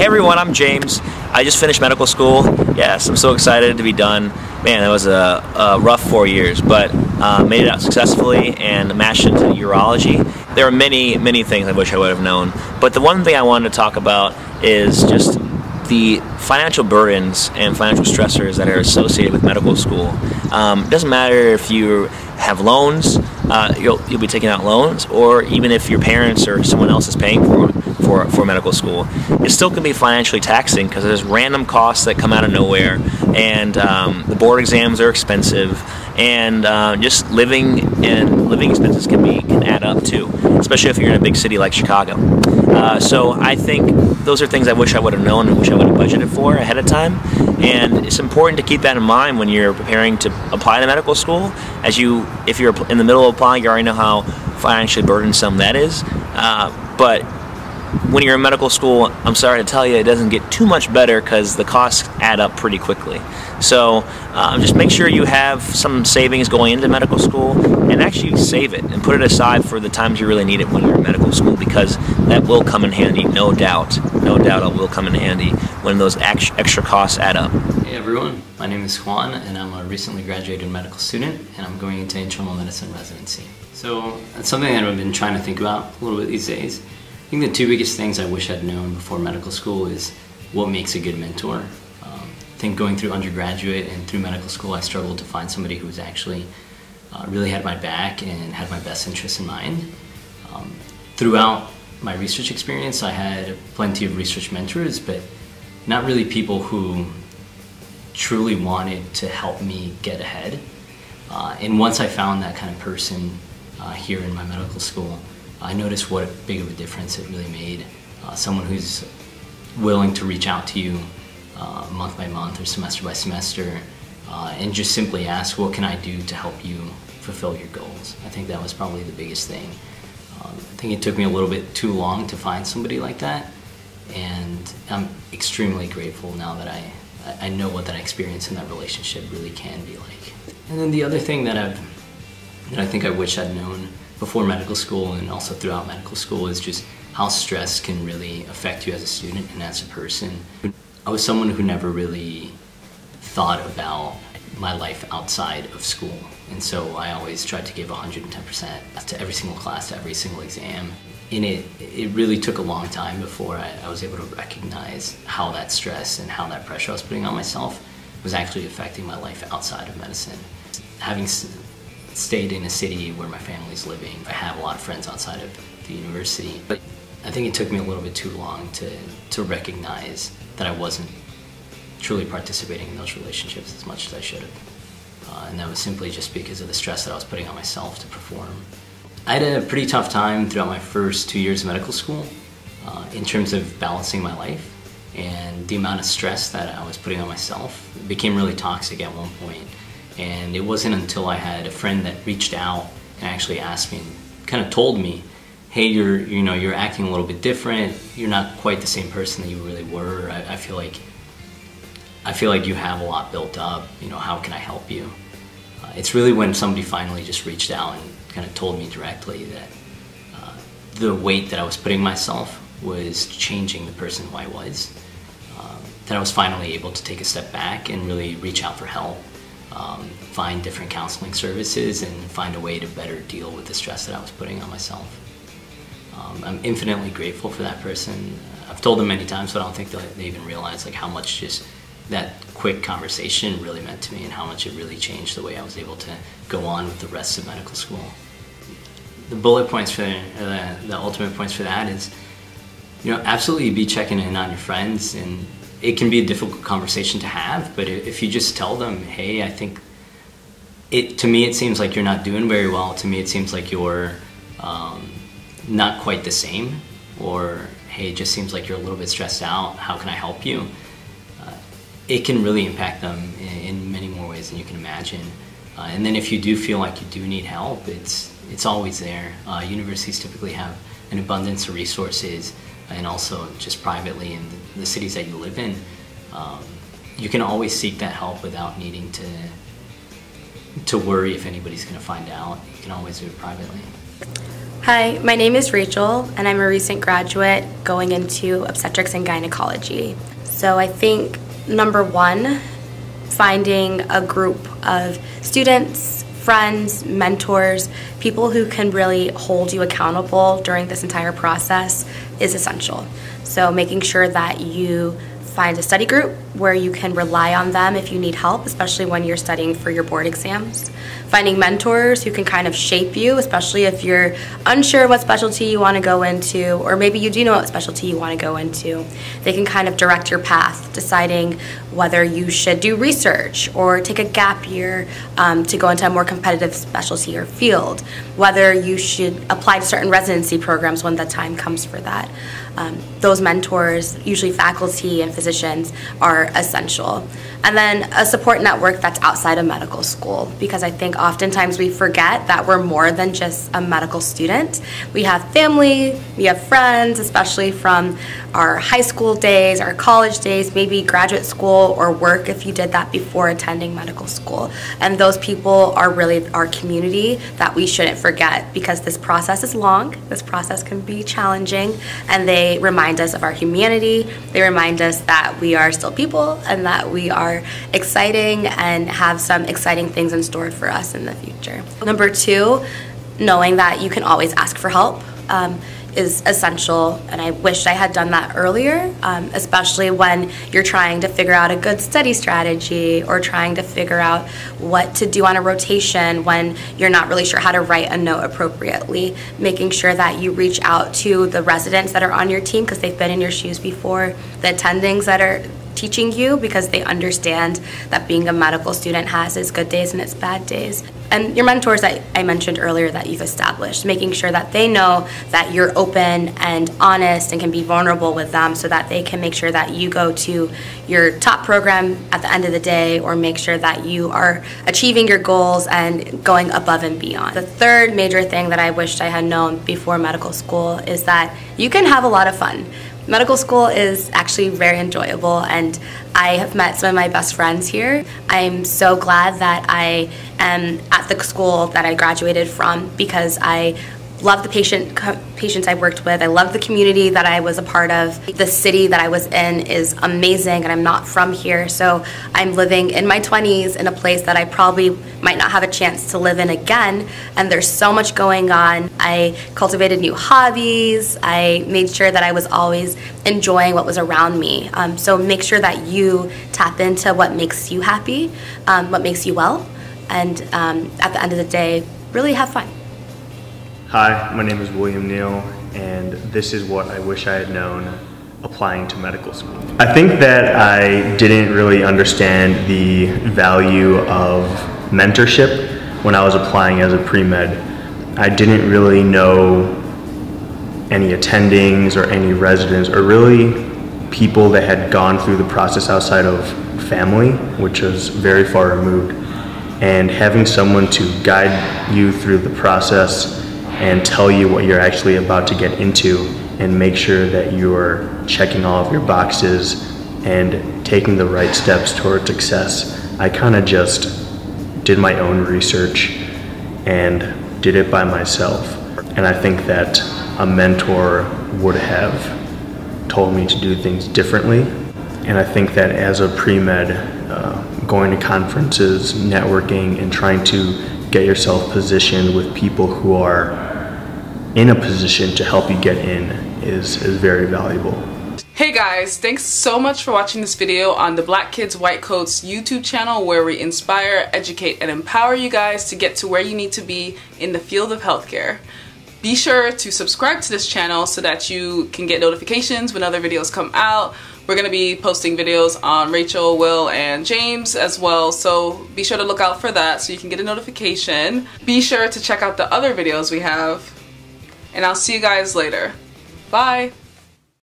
Hey everyone, I'm James. I just finished medical school. Yes, I'm so excited to be done. Man, it was a rough 4 years, but made it out successfully and mashed into urology. There are many things I wish I would have known, but the one thing I wanted to talk about is just the financial burdens and financial stressors that are associated with medical school. It doesn't matter if you have loans, you'll be taking out loans, or even if your parents or someone else is paying for medical school. It still can be financially taxing because there's random costs that come out of nowhere, and the board exams are expensive, and just living expenses can add up too, especially if you're in a big city like Chicago. So I think those are things I wish I would have known and wish I would have budgeted for ahead of time, and it's important to keep that in mind when you're preparing to apply to medical school. If you're in the middle of applying, you already know how financially burdensome that is, but when you're in medical school, I'm sorry to tell you, it doesn't get too much better because the costs add up pretty quickly. So just make sure you have some savings going into medical school, and actually save it and put it aside for the times you really need it when you're in medical school, because that will come in handy, no doubt. No doubt it will come in handy when those extra costs add up. Hey everyone, my name is Juan, and I'm a recently graduated medical student, and I'm going into internal medicine residency. So that's something that I've been trying to think about a little bit these days. I think the two biggest things I wish I'd known before medical school is what makes a good mentor. I think going through undergraduate and through medical school, I struggled to find somebody who was actually really had my back and had my best interests in mind. Throughout my research experience, I had plenty of research mentors, but not really people who truly wanted to help me get ahead. And once I found that kind of person here in my medical school, I noticed what big of a difference it really made. Someone who's willing to reach out to you month by month or semester by semester and just simply ask, what can I do to help you fulfill your goals? I think that was probably the biggest thing. I think it took me a little bit too long to find somebody like that, and I'm extremely grateful now that I know what that experience in that relationship really can be like. And then the other thing that I think I wish I'd known before medical school and also throughout medical school is just how stress can really affect you as a student and as a person. I was someone who never really thought about my life outside of school, and so I always tried to give 110% to every single class, to every single exam. And it really took a long time before I was able to recognize how that stress and how that pressure I was putting on myself was actually affecting my life outside of medicine. Having stayed in a city where my family's living, I have a lot of friends outside of the university, but I think it took me a little bit too long to recognize that I wasn't truly participating in those relationships as much as I should have. And that was simply just because of the stress that I was putting on myself to perform. I had a pretty tough time throughout my first 2 years of medical school in terms of balancing my life, and the amount of stress that I was putting on myself became really toxic at one point. And it wasn't until I had a friend that reached out and actually asked me and kind of told me, hey, you're acting a little bit different. You're not quite the same person that you really were. I feel like you have a lot built up. How can I help you? It's really when somebody finally just reached out and kind of told me directly that the weight that I was putting myself was changing the person who I was. That I was finally able to take a step back and really reach out for help. Find different counseling services and find a way to better deal with the stress that I was putting on myself. I'm infinitely grateful for that person. I've told them many times, but I don't think they even realize how much just that quick conversation really meant to me and how much it really changed the way I was able to go on with the rest of medical school. The bullet points for the ultimate points for that is, absolutely be checking in on your friends, and it can be a difficult conversation to have, but if you just tell them, hey, I think to me it seems like you're not doing very well, to me it seems like you're not quite the same, or hey, it just seems like you're a little bit stressed out, how can I help you? It can really impact them in many more ways than you can imagine. And then if you do feel like you do need help, it's always there. Universities typically have an abundance of resources, and also just privately in the cities that you live in, you can always seek that help without needing to worry if anybody's going to find out. You can always do it privately. Hi, my name is Rachel, and I'm a recent graduate going into obstetrics and gynecology. So I think number one, finding a group of students, friends, mentors, people who can really hold you accountable during this entire process is essential. So making sure that you find a study group where you can rely on them if you need help, especially when you're studying for your board exams. Finding mentors who can kind of shape you, especially if you're unsure what specialty you want to go into, or maybe you do know what specialty you want to go into. They can kind of direct your path, deciding whether you should do research or take a gap year to go into a more competitive specialty or field, whether you should apply to certain residency programs when the time comes for that. Those mentors, usually faculty and physicians, are essential. And then a support network that's outside of medical school, because I think oftentimes we forget that we're more than just a medical student. We have family, we have friends, especially from our high school days, our college days, maybe graduate school or work if you did that before attending medical school. And those people are really our community that we shouldn't forget, because this process is long, this process can be challenging, and they remind us of our humanity. They remind us that we are still people and that we are exciting and have some exciting things in store for us in the future. Number two, knowing that you can always ask for help is essential, and I wish I had done that earlier, especially when you're trying to figure out a good study strategy or trying to figure out what to do on a rotation when you're not really sure how to write a note appropriately. Making sure that you reach out to the residents that are on your team because they've been in your shoes before, the attendings that are teaching you because they understand that being a medical student has its good days and its bad days. And your mentors that I mentioned earlier that you've established, making sure that they know that you're open and honest and can be vulnerable with them so that they can make sure that you go to your top program at the end of the day, or make sure that you are achieving your goals and going above and beyond. The third major thing that I wished I had known before medical school is that you can have a lot of fun. Medical school is actually very enjoyable, and I have met some of my best friends here. I'm so glad that I am at the school that I graduated from, because I love the patients I worked with. I love the community that I was a part of. The city that I was in is amazing, and I'm not from here, so I'm living in my 20s in a place that I probably might not have a chance to live in again, and there's so much going on. I cultivated new hobbies. I made sure that I was always enjoying what was around me. So make sure that you tap into what makes you happy, what makes you well, and at the end of the day, really have fun. Hi, my name is William Neal, and this is what I wish I had known applying to medical school. I think that I didn't really understand the value of mentorship when I was applying as a pre-med. I didn't really know any attendings or any residents or really people that had gone through the process outside of family, which was very far removed. And having someone to guide you through the process and tell you what you're actually about to get into, and make sure that you're checking all of your boxes and taking the right steps toward success. I kind of just did my own research and did it by myself. And I think that a mentor would have told me to do things differently. And I think that as a pre-med, going to conferences, networking, and trying to get yourself positioned with people who are in a position to help you get in is very valuable. Hey guys, thanks so much for watching this video on the Black Kids White Coats YouTube channel, where we inspire, educate, and empower you guys to get to where you need to be in the field of healthcare. Be sure to subscribe to this channel so that you can get notifications when other videos come out. We're going to be posting videos on Rachel, Will, and James as well, so be sure to look out for that so you can get a notification. Be sure to check out the other videos we have, and I'll see you guys later. Bye!